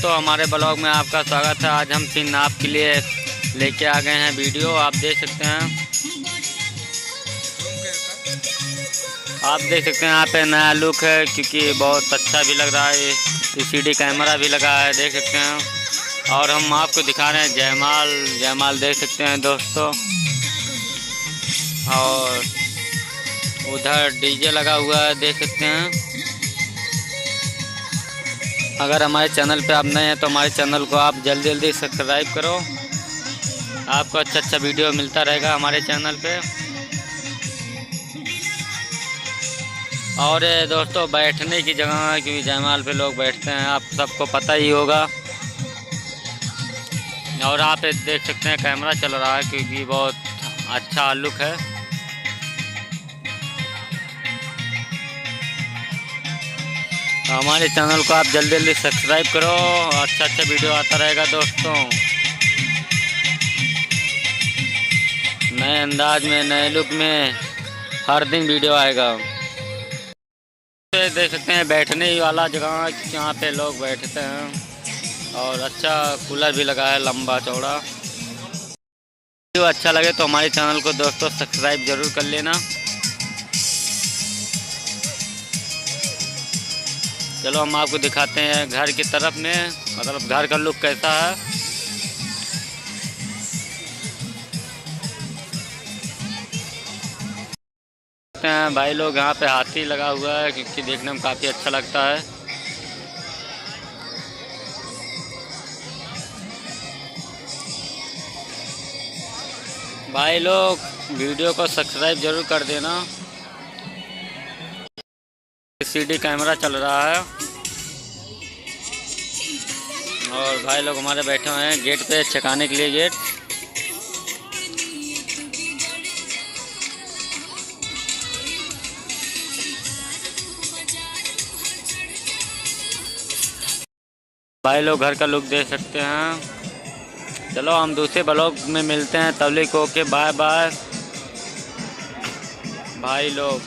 तो हमारे ब्लॉग में आपका स्वागत है। आज हम 3 आपके लिए लेके आ गए हैं वीडियो। आप देख सकते हैं यहाँ पे नया लुक है, क्योंकि बहुत अच्छा भी लग रहा है। सीसीडी कैमरा भी लगा है, देख सकते हैं। और हम आपको दिखा रहे हैं जयमाल देख सकते हैं दोस्तों। और उधर डीजे लगा हुआ है, देख सकते हैं। अगर हमारे चैनल पे आप नए हैं तो हमारे चैनल को आप जल्दी जल्दी सब्सक्राइब करो। आपको अच्छा वीडियो मिलता रहेगा हमारे चैनल पे। और दोस्तों बैठने की जगह है, क्योंकि जयमाल पे लोग बैठते हैं, आप सबको पता ही होगा। और आप देख सकते हैं कैमरा चल रहा है, क्योंकि बहुत अच्छा लुक है। हमारे चैनल को आप जल्दी जल्दी सब्सक्राइब करो। अच्छा वीडियो आता रहेगा दोस्तों। नए अंदाज में, नए लुक में हर दिन वीडियो आएगा। देख सकते हैं बैठने ही वाला जगह, यहाँ पे लोग बैठते हैं। और अच्छा कूलर भी लगा है, लंबा चौड़ा। वीडियो अच्छा लगे तो हमारे चैनल को दोस्तों सब्सक्राइब जरूर कर लेना। चलो हम आपको दिखाते हैं घर की तरफ में, मतलब घर का लुक कैसा है। भाई लोग यहाँ पे हाथी लगा हुआ है, क्योंकि देखने में काफ़ी अच्छा लगता है। भाई लोग वीडियो को सब्सक्राइब जरूर कर देना। सीडी कैमरा चल रहा है। और भाई लोग हमारे बैठे हुए हैं गेट पे चकाने के लिए। गेट भाई लोग घर का लुक देख सकते हैं। चलो हम दूसरे ब्लॉग में मिलते हैं, तब तक ओके बाय बाय भाई लोग।